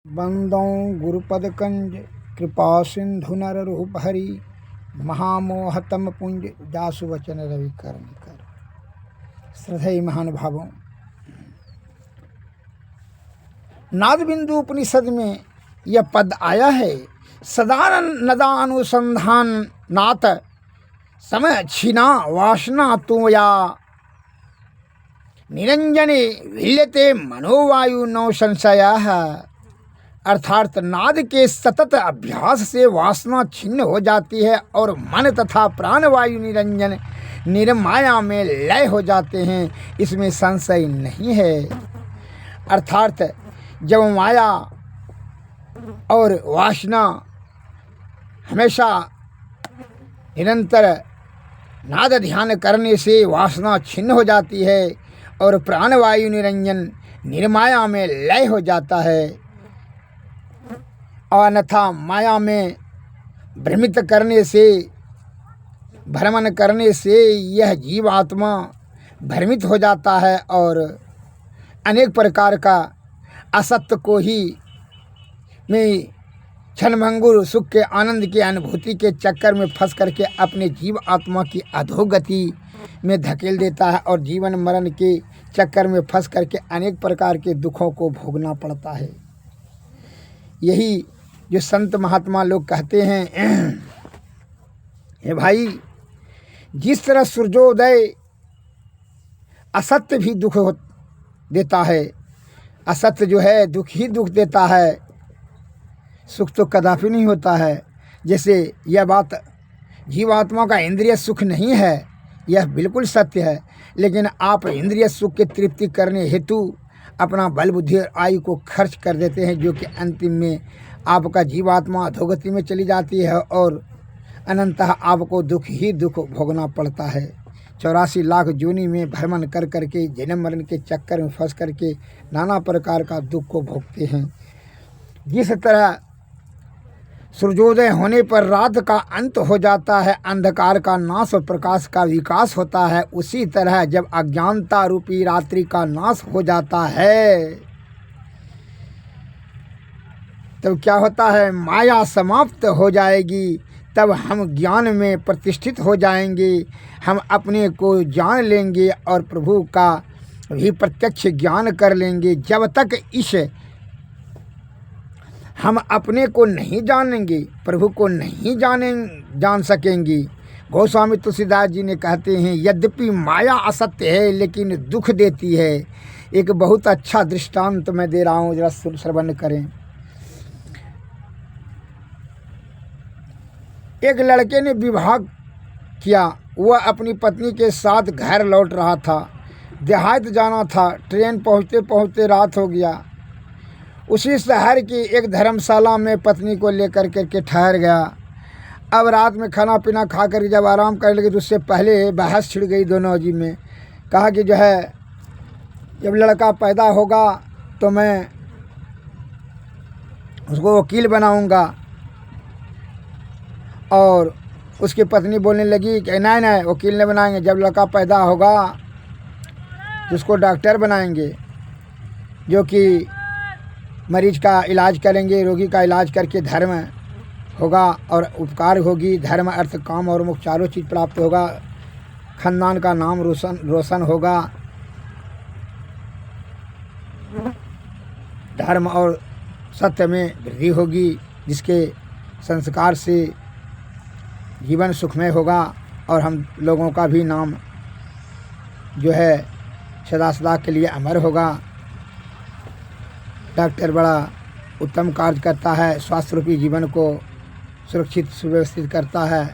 बंदों गुरुपद कंज कृपा सिंधु नर रूप हरि महामोहतम पुंज जासु वचन रवि करण कर। श्रद्धेय महानुभावों, नाद बिंदु उपनिषद में यह पद आया है, सदा नदानुसंधान नाथ समय छिना वासना तुया निरंजने विल्यते मनोवायु नौ संशय। अर्थात नाद के सतत अभ्यास से वासना छिन्न हो जाती है और मन तथा प्राणवायु निरंजन निर्माया में लय हो जाते हैं, इसमें संशय नहीं है। अर्थात जब माया और वासना हमेशा निरंतर नाद ध्यान करने से वासना छिन्न हो जाती है और प्राणवायु निरंजन निर्माया में लय हो जाता है, अन्यथा माया में भ्रमित करने से भ्रमण करने से यह जीवात्मा भ्रमित हो जाता है और अनेक प्रकार का असत्य को ही में क्षणभंगुर सुख के आनंद की अनुभूति के चक्कर में फंस करके अपने जीव आत्मा की अधोगति में धकेल देता है और जीवन मरण के चक्कर में फंस करके अनेक प्रकार के दुखों को भोगना पड़ता है। यही जो संत महात्मा लोग कहते हैं, हे भाई, जिस तरह सूर्योदय असत्य भी दुख देता है, असत्य जो है दुख ही दुख देता है, सुख तो कदापि नहीं होता है। जैसे यह बात जीवात्मा का इंद्रिय सुख नहीं है, यह बिल्कुल सत्य है, लेकिन आप इंद्रिय सुख की तृप्ति करने हेतु अपना बल बुद्धि और आयु को खर्च कर देते हैं, जो कि अंतिम में आपका जीवात्मा अधोगति में चली जाती है और अनंतः आपको दुख ही दुख भोगना पड़ता है। 84 लाख जोनी में भ्रमण कर करके जन्म मरण के चक्कर में फंस करके नाना प्रकार का दुख को भोगते हैं। जिस तरह सूर्योदय होने पर रात का अंत हो जाता है, अंधकार का नाश और प्रकाश का विकास होता है, उसी तरह जब अज्ञानता रूपी रात्रि का नाश हो जाता है तब क्या होता है, माया समाप्त हो जाएगी। तब हम ज्ञान में प्रतिष्ठित हो जाएंगे, हम अपने को जान लेंगे और प्रभु का भी प्रत्यक्ष ज्ञान कर लेंगे। जब तक इस हम अपने को नहीं जानेंगे, प्रभु को नहीं जान सकेंगे। गोस्वामी तुलसीदास जी ने कहते हैं, यद्यपि माया असत्य है लेकिन दुख देती है। एक बहुत अच्छा दृष्टांत मैं दे रहा हूँ, जरा श्रवण करें। एक लड़के ने विवाह किया, वह अपनी पत्नी के साथ घर लौट रहा था। देहात जाना था, ट्रेन पहुँचते पहुँचते रात हो गया। उसी शहर की एक धर्मशाला में पत्नी को लेकर के ठहर गया। अब रात में खाना पीना खा कर जब आराम करने लगे तो उससे पहले बहस छिड़ गई दोनों जी में। कहा कि जो है, जब लड़का पैदा होगा तो मैं उसको वकील बनाऊंगा। और उसकी पत्नी बोलने लगी कि नहीं नहीं, वकील नहीं बनाएंगे, जब लड़का पैदा होगा तो उसको डॉक्टर बनाएंगे, जो कि मरीज का इलाज करेंगे, रोगी का इलाज करके धर्म होगा और उपकार होगी। धर्म अर्थ काम और मोक्ष चारों चीज़ प्राप्त होगा, खानदान का नाम रोशन होगा, धर्म और सत्य में वृद्धि होगी, जिसके संस्कार से जीवन सुखमय होगा और हम लोगों का भी नाम जो है सदा सदा के लिए अमर होगा। डॉक्टर बड़ा उत्तम कार्य करता है, स्वास्थ्य रूपी जीवन को सुरक्षित सुव्यवस्थित करता है।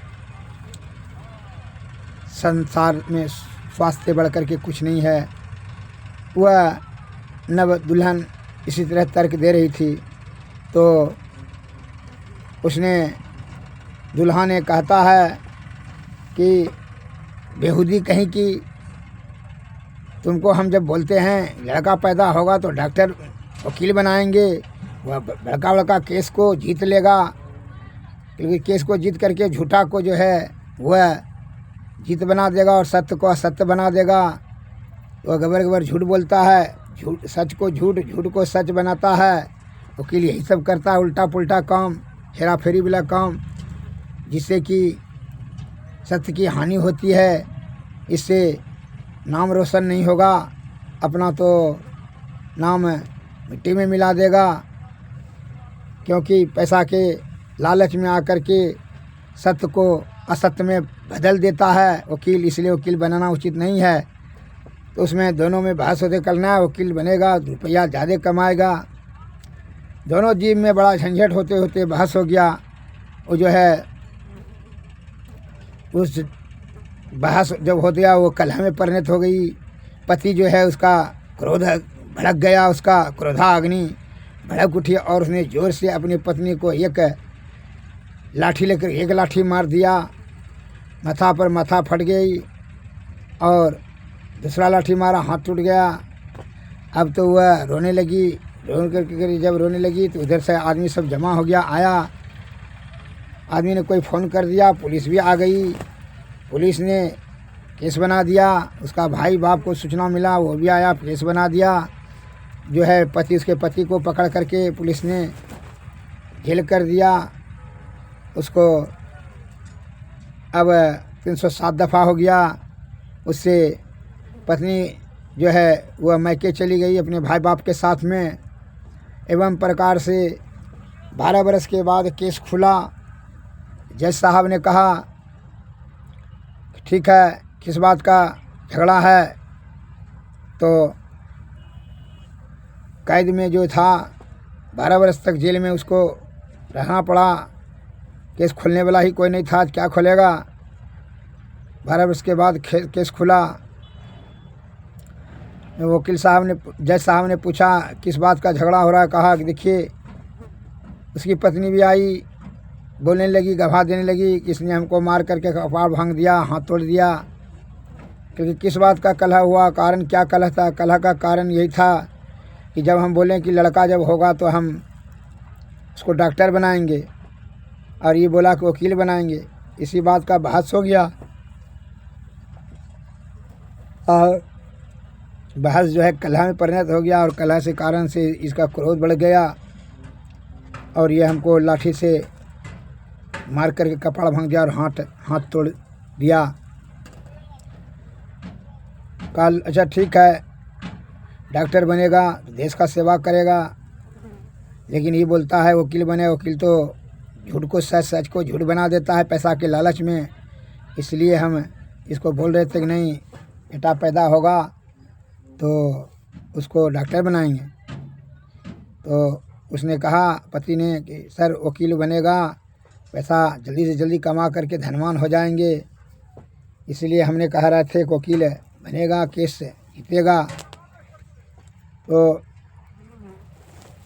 संसार में स्वास्थ्य बढ़ कर के कुछ नहीं है। वह नव दुल्हन इसी तरह तर्क दे रही थी तो उसने दुल्हा ने कहता है कि बेहूदी कहीं की, तुमको हम जब बोलते हैं लड़का पैदा होगा तो डॉक्टर वकील बनाएंगे, वह बड़का बड़का केस को जीत लेगा, क्योंकि केस को जीत करके झूठा को जो है वह जीत बना देगा और सत्य को असत्य बना देगा। वह गबर गबर झूठ बोलता है, झूठ सच को झूठ, झूठ को सच बनाता है वकील यही सब करता है, उल्टा पुल्टा काम, हेरा फेरी वाला काम, जिससे कि सत्य की हानि होती है। इससे नाम रोशन नहीं होगा, अपना तो नाम मिट्टी में मिला देगा, क्योंकि पैसा के लालच में आकर के सत्य को असत्य में बदल देता है वकील। इसलिए वकील बनाना उचित नहीं है। तो उसमें दोनों में बहस होते करना है। वकील बनेगा, रुपया ज़्यादा कमाएगा। दोनों जीव में बड़ा झंझट होते होते बहस हो गया। वो जो है उस बहस जब हो गया वो कलह में परिणत हो गई। पति जो है उसका क्रोध भड़क गया, उसका क्रोधाग्नि भड़क उठी और उसने जोर से अपनी पत्नी को एक लाठी लेकर एक लाठी मार दिया। माथा पर माथा फट गई और दूसरा लाठी मारा, हाथ टूट गया। अब तो वह रोने लगी। रो करके जब रोने लगी तो उधर से आदमी सब जमा हो गया, आया। आदमी ने कोई फ़ोन कर दिया, पुलिस भी आ गई। पुलिस ने केस बना दिया। उसका भाई बाप को सूचना मिला, वो भी आया, केस बना दिया। जो है पति, उसके पति को पकड़ करके पुलिस ने जेल कर दिया उसको। अब 307 दफ़ा हो गया। उससे पत्नी जो है वह मैके चली गई अपने भाई बाप के साथ में। एवं प्रकार से 12 बरस के बाद केस खुला। जज साहब ने कहा ठीक है, किस बात का झगड़ा है? तो कैद में जो था 12 बरस तक जेल में उसको रहना पड़ा। केस खुलने वाला ही कोई नहीं था, क्या खुलेगा? 12 बरस के बाद केस खुला। वकील साहब ने, जज साहब ने पूछा किस बात का झगड़ा हो रहा है? कहा कि देखिए, उसकी पत्नी भी आई, बोलने लगी, गवाह देने लगी कि इसने हमको मार करके कपाड़ भांग दिया, हाथ तोड़ दिया। क्योंकि किस बात का कलह हुआ, कारण क्या कलह था? कलह का कारण यही था कि जब हम बोलें कि लड़का जब होगा तो हम उसको डॉक्टर बनाएंगे, और ये बोला कि वकील बनाएंगे। इसी बात का बहस हो गया और बहस जो है कलह में परिणत हो गया। और कलह से कारण से इसका क्रोध बढ़ गया और ये हमको लाठी से मार करके कपाड़ भांग दिया और हाथ तोड़ दिया। कल अच्छा ठीक है, डॉक्टर बनेगा, देश का सेवा करेगा, लेकिन ये बोलता है वकील बने। वकील तो झूठ को सच, सच को झूठ बना देता है पैसा के लालच में। इसलिए हम इसको बोल रहे थे कि नहीं, बेटा पैदा होगा तो उसको डॉक्टर बनाएंगे। तो उसने कहा, पति ने, कि सर वकील बनेगा, पैसा जल्दी से जल्दी कमा करके धनवान हो जाएंगे, इसलिए हमने कहा रहे थे वकील बनेगा, केस जीतेगा। तो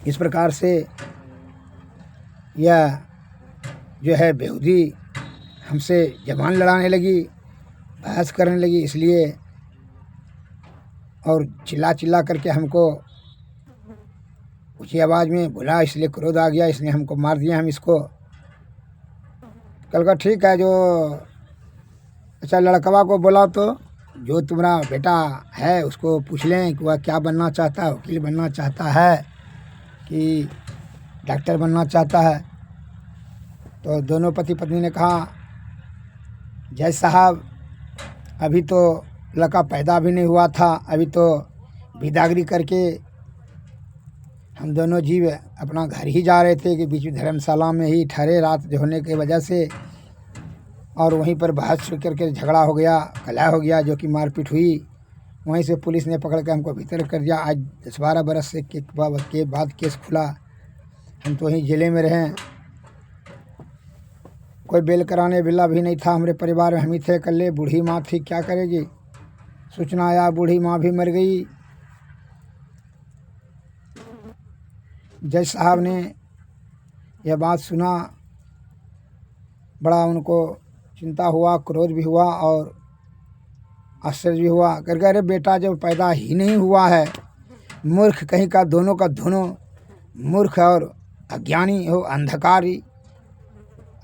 इस प्रकार से यह जो है बेहूदी हमसे जबान लड़ाने लगी, बहस करने लगी। इसलिए और चिल्ला चिल्ला करके हमको ऊँची आवाज़ में बोला, इसलिए क्रोध आ गया, इसने हमको मार दिया, हम इसको। कल का ठीक है, जो अच्छा लड़कवा को बोला तो जो तुम्हारा बेटा है उसको पूछ लें कि वह क्या बनना चाहता है, वकील बनना चाहता है कि डॉक्टर बनना चाहता है। तो दोनों पति पत्नी ने कहा, जज साहब अभी तो लड़का पैदा भी नहीं हुआ था, अभी तो बिदागरी करके हम दोनों जीव अपना घर ही जा रहे थे कि बीच में धर्मशाला में ही ठहरे रात होने की वजह से, और वहीं पर बहस करके झगड़ा हो गया, कलह हो गया, जो कि मारपीट हुई। वहीं से पुलिस ने पकड़ के हमको भीतर कर दिया। आज 10-12 बरस से के बाद केस खुला। हम तो वहीं जिले में रहें, कोई बेल कराने बिल्ला भी नहीं था हमारे परिवार में, हम ही थे अकेले। बूढ़ी माँ थी, क्या करेगी? सूचना आया बूढ़ी माँ भी मर गई। जज साहब ने यह बात सुना, बड़ा उनको चिंता हुआ, क्रोध भी हुआ और आश्चर्य भी हुआ। करके अरे बेटा जब पैदा ही नहीं हुआ है, मूर्ख कहीं का दोनों मूर्ख और अज्ञानी हो, अंधकारी,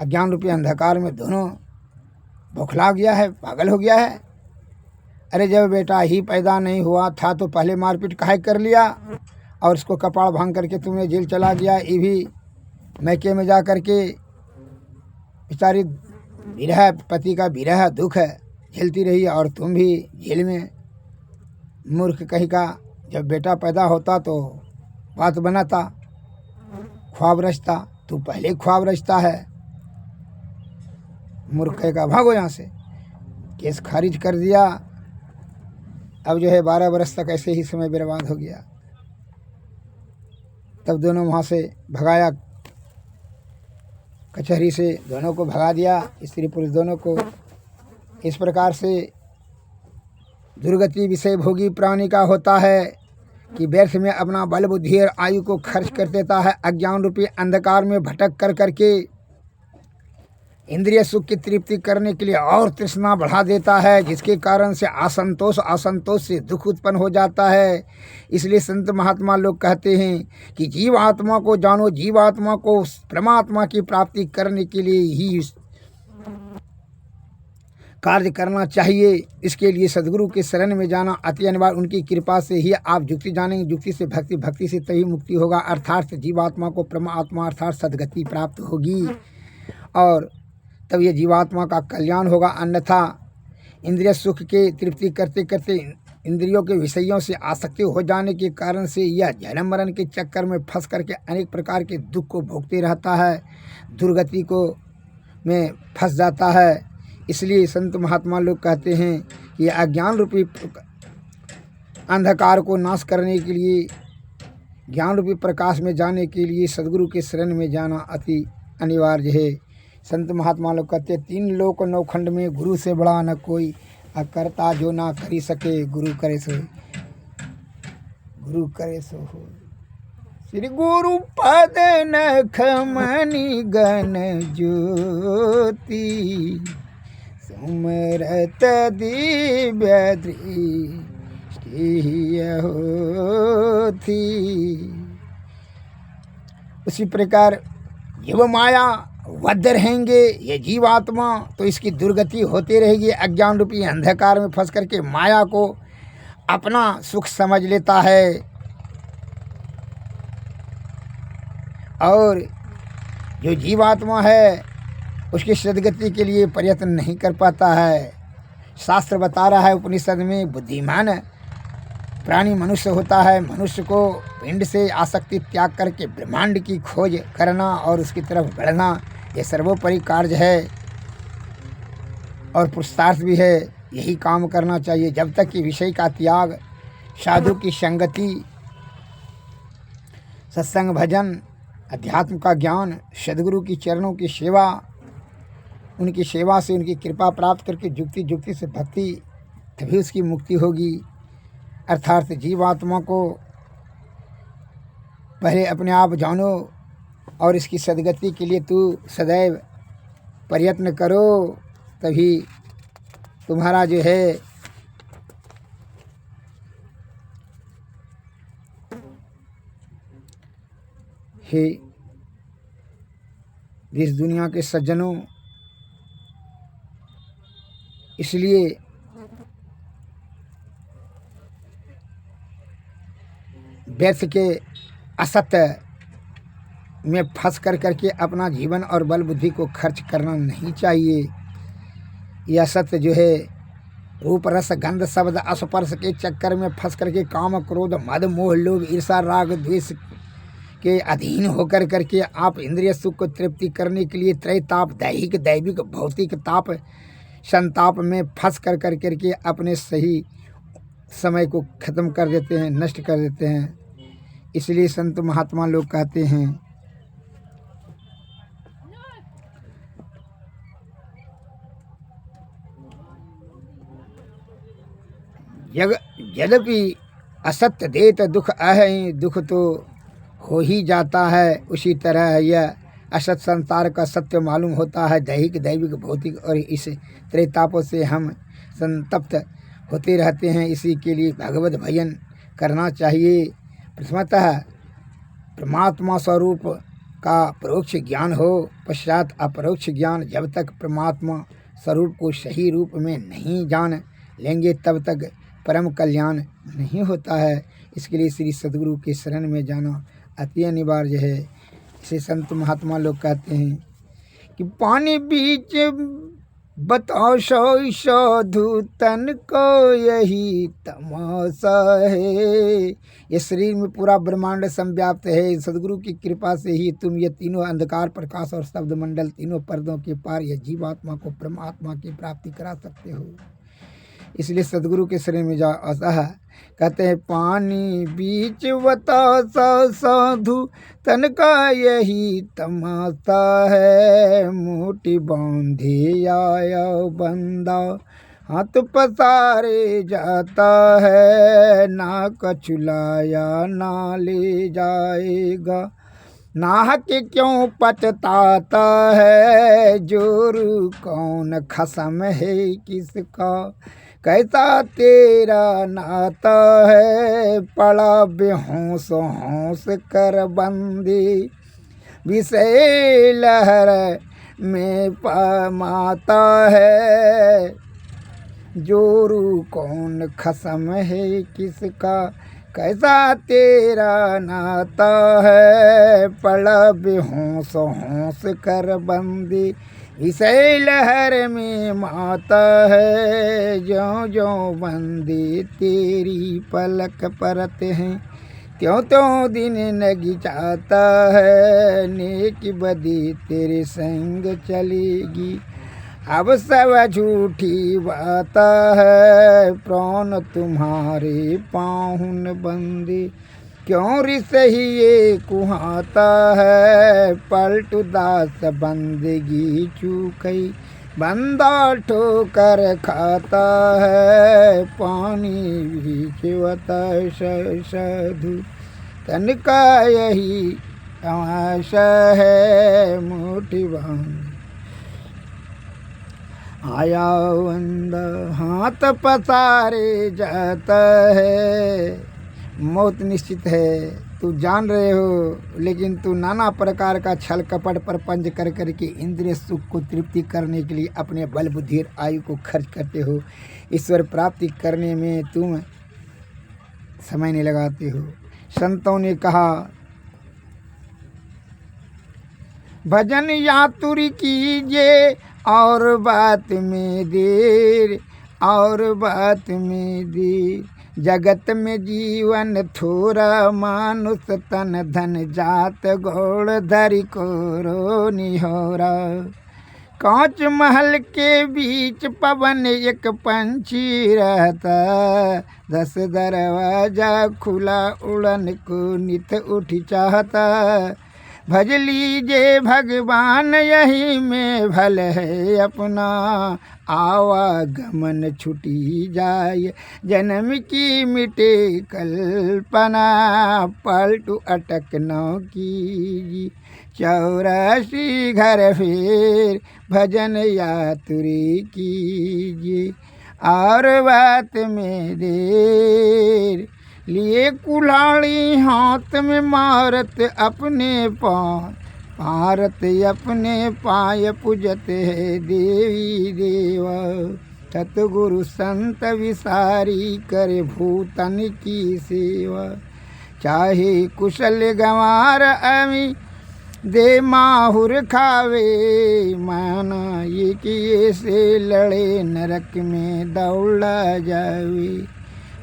अज्ञान रूपी अंधकार में दोनों बौखला गया है, पागल हो गया है। अरे जब बेटा ही पैदा नहीं हुआ था तो पहले मारपीट काहे कर लिया? और उसको कपाड़ भांग करके तुमने जेल चला गया। ये भी मैके में जा कर के बेचारी विरह, पति का विरह दुख है झेलती रही, और तुम भी जेल में। मूर्ख कहीं का, जब बेटा पैदा होता तो बात बनाता, ख्वाब रचता, तू पहले ख्वाब रचता है। मूर्ख कहीं का भागो यहाँ से। केस खारिज कर दिया। अब जो है 12 बरस तक ऐसे ही समय बर्बाद हो गया। तब दोनों वहाँ से भगाया, कचहरी से दोनों को भगा दिया, स्त्री पुरुष दोनों को। इस प्रकार से दुर्गति विषय भोगी प्राणी का होता है कि व्यर्थ में अपना बल बुद्धि और आयु को खर्च कर देता है। अज्ञान रूपी अंधकार में भटक कर करके इंद्रिय सुख की तृप्ति करने के लिए और तृष्णा बढ़ा देता है, जिसके कारण से असंतोष से दुख उत्पन्न हो जाता है। इसलिए संत महात्मा लोग कहते हैं कि जीव आत्मा को जानो, जीव आत्मा को परमात्मा की प्राप्ति करने के लिए ही कार्य करना चाहिए। इसके लिए सद्गुरु के शरण में जाना अति अनिवार्य। उनकी कृपा से ही आप युक्ति जानेंगे, युक्ति से भक्ति, भक्ति से तभी मुक्ति होगा, अर्थात जीवात्मा को परमात्मा अर्थात सद्गति प्राप्त होगी, और तब ये जीवात्मा का कल्याण होगा। अन्यथा इंद्रिय सुख के तृप्ति करते करते इंद्रियों के विषयों से आसक्ति हो जाने के कारण से यह जन्म मरण के चक्कर में फंस करके अनेक प्रकार के दुख को भोगते रहता है, दुर्गति को में फंस जाता है। इसलिए संत महात्मा लोग कहते हैं कि अज्ञान रूपी अंधकार को नाश करने के लिए, ज्ञान रूपी प्रकाश में जाने के लिए सद्गुरु के शरण में जाना अति अनिवार्य है। संत महात्मा लोग कहते हैं 3 लोक 9 खंड में गुरु से बड़ा न कोई, अकर्ता जो ना करी सके गुरु करे सो, गुरु करे सो हो। श्री गुरु पद नख मणि गण ज्योति, सुमरत दिव्य दृष्टि होती। उसी प्रकार जीव माया बद्ध रहेंगे ये जीवात्मा, तो इसकी दुर्गति होती रहेगी। अज्ञान रूपी अंधकार में फंस करके माया को अपना सुख समझ लेता है, और जो जीवात्मा है उसकी सद्गति के लिए प्रयत्न नहीं कर पाता है। शास्त्र बता रहा है उपनिषद में, बुद्धिमान प्राणी मनुष्य होता है। मनुष्य को पिंड से आसक्ति त्याग करके ब्रह्मांड की खोज करना और उसकी तरफ बढ़ना, ये सर्वोपरि कार्य है और पुरुषार्थ भी है। यही काम करना चाहिए। जब तक कि विषय का त्याग, साधु की संगति, सत्संग, भजन, अध्यात्म का ज्ञान, सद्गुरु की चरणों की सेवा, उनकी सेवा से उनकी कृपा प्राप्त करके जुक्ति, जुक्ति से भक्ति, तभी उसकी मुक्ति होगी। अर्थात जीवात्मा को पहले अपने आप जानो और इसकी सद्गति के लिए तू सदैव प्रयत्न करो, तभी तुम्हारा जो है इस दुनिया के सज्जनों, इसलिए व्यर्थ के असत्य में फंस कर करके अपना जीवन और बल बुद्धि को खर्च करना नहीं चाहिए। यह सत्य जो है रूप रस गंध शब्द स्पर्श के चक्कर में फंस करके काम क्रोध मद मोह लोभ ईर्षा राग द्वेष के अधीन होकर करके आप इंद्रिय सुख को तृप्ति करने के लिए त्रय ताप, दैहिक दैविक भौतिक ताप संताप में फंस कर करके अपने सही समय को ख़त्म कर देते हैं, नष्ट कर देते हैं। इसलिए संत महात्मा लोग कहते हैं यद्यपि असत्य देत दुख अहि, दुख तो हो ही जाता है। उसी तरह यह असत संसार का सत्य मालूम होता है। दैहिक दैविक भौतिक और इस त्रेतापों से हम संतप्त होते रहते हैं। इसी के लिए भगवत भजन करना चाहिए। प्रथमतः परमात्मा स्वरूप का परोक्ष ज्ञान हो, पश्चात अपरोक्ष ज्ञान। जब तक परमात्मा स्वरूप को सही रूप में नहीं जान लेंगे तब तक परम कल्याण नहीं होता है। इसके लिए श्री सद्गुरु के शरण में जाना अति अनिवार्य है। इसे संत महात्मा लोग कहते हैं कि पानी बीच बताओ साधु तन को यही तमाशा है। ये शरीर में पूरा ब्रह्मांड संव्याप्त है। सदगुरु की कृपा से ही तुम ये तीनों अंधकार, प्रकाश और शब्द मंडल, तीनों पर्दों के पार ये जीवात्मा को परमात्मा की प्राप्ति करा सकते हो। इसलिए सदगुरु के शरण में जाओ। ऐसा है कहते हैं पानी बीच बतासा साधु तन का यही तमाशा है। मोटी बांधे आया बंदा हाथ पसारे जाता है। ना कछुलाया ना ले जाएगा, नाहक क्यों पछताता है। जोरू कौन खसम है किसका, कैसा तेरा नाता है। पड़ा बेहोश होश कर बंदी, विषय लहर में माता है। जोरू कौन खसम है किसका, कैसा तेरा नाता है। पड़ा बेहोश होश कर बंदी, विषय लहर में माता है। ज्यों ज्यों बंदी तेरी पलक परत हैं, त्यों त्यों दिन नगी चाहता है। नेक बदी तेरे संग चलेगी, अब सब झूठी बात है। प्राण तुम्हारे पाहुन बंदी, क्यों रिस ही ये कुहाता है। पलट दास बंदगी चूकई, बंदा ठोकर खाता है। पानी बीच साधु तन का यही तमाशा है। मोटी बांध आया बंदा हाथ पसारे जाता है। मौत निश्चित है, तू जान रहे हो, लेकिन तू नाना प्रकार का छल कपट प्रपंच कर करके इंद्रिय सुख को तृप्ति करने के लिए अपने बल बुद्धि और आयु को खर्च करते हो। ईश्वर प्राप्ति करने में तुम समय नहीं लगाते हो। संतों ने कहा भजन यातुरी कीजिए और बात में देर, और बात में देर। जगत में जीवन थोड़ा, मानुष तन धन जात गोड़ धरि को निहोरा। कांच महल के बीच पवन एक पंछी रहता, 10 दरवाजा खुला उड़न को नित उठ चाहता। भज लीजिए भगवान यही में भल है अपना, आवागमन छुटी जाए जन्म की मिटे कल्पना। पलटू अटक न कीजिए 84 घर फिर, भजन यातुरी कीजिए और बात में देर। लिए कुल्हाड़ी हाथ में मारत अपने पाँव, भारत अपने पाय पूजत है देवी देवा। सतगुरु संत विसारी करे भूतन की सेवा। चाहे कुशल गंवार अमी दे माहुर खावे, माना ये किए से लड़े नरक में दौड़ा जावे।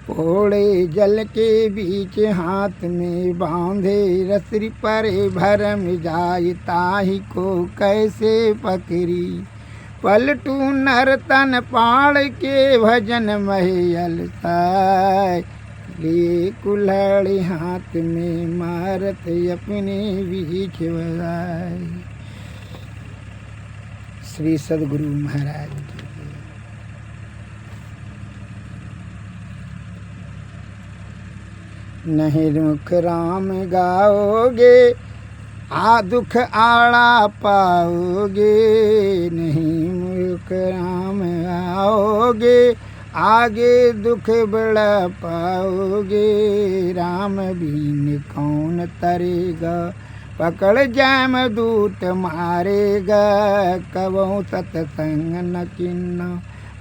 पोड़े जल के बीच हाथ में बांधे, रसरी परे भरम जाय ताही को कैसे पकड़ी। पलटू नर तन पाड़ के भजन महल साय, लिए कुल्हाड़ी हाथ में मारत अपने बीच बजाय। श्री सद्गुरु महाराज की नहीं मुख राम गाओगे, दुख आड़ा पाओगे। नहीं मुख राम गाओगे, आगे दुख बड़ा पाओगे। राम बीन कौन तरेगा, पकड़ जैम दूत मारेगा। कबो सतसंग न किन्ना,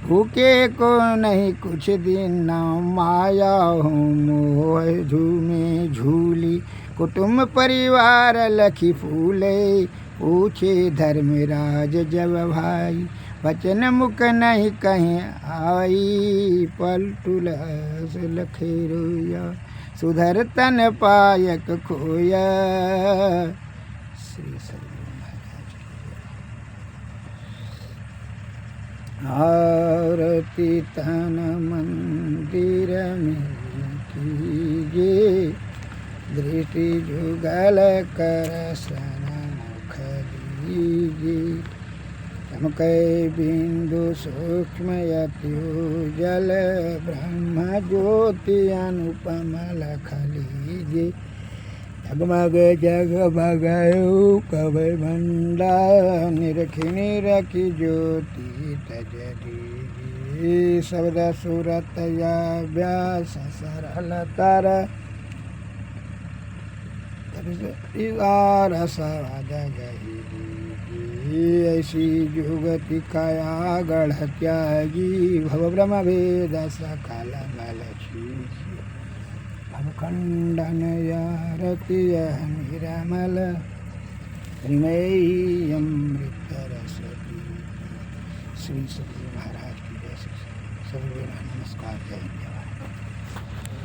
भूखे को नहीं कुछ दिन ना माया हूँ मोह झूमे झूली कुटुम्ब परिवार लखी फूले पूछे धर्मराज जब भाई वचन मुख नहीं कहीं आई पलटुल हस लखे रोया सुधर तन पायक खोया। श्री सद्गुरु महाराज आरती तन मंदिर में कीजिए दृष्टि जुगल कर सन मुख दीजिए चमकै बिंदु सूक्ष्म यत्युजल ब्रह्म ज्योति अनुपम लख लीजिए जगमग जगमग कवि मंडा निरखी निरखी ज्योति तज दीजिए शब्द सूरत या व्यास सरल तर रसवाद गही ऐसी जुगति काया गढ़ त्यागी भव ब्रह्म भेद सकल मलक्षी भवखंडन यारति निरमल हृमय अमृत रस श्री सद्गुरु महाराज की जय। सभी नमस्कार, जय।